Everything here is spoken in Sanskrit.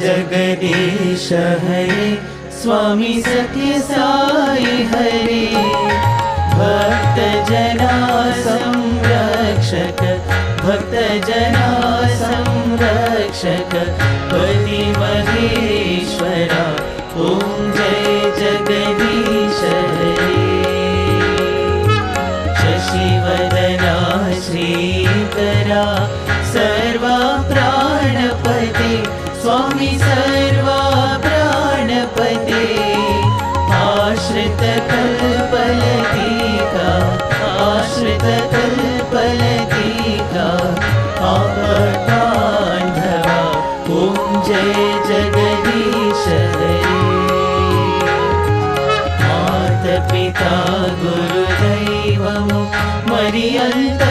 जगदीश हरे स्वामी सत्य साई हरे भक्त जना संरक्षक भक्त जना संरक्षक पति महेश्वरा ओम जय जगदीश हरे शशिवदना श्रीकरा सर्वा प्राणपते स्वामी सर्वा प्राणपते आश्रित कल्पलतिका आश्रित कल्पलतिका आपदान्धवा ओम जय जगदीश हरे माता पिता गुरुदैवमु मरियन्त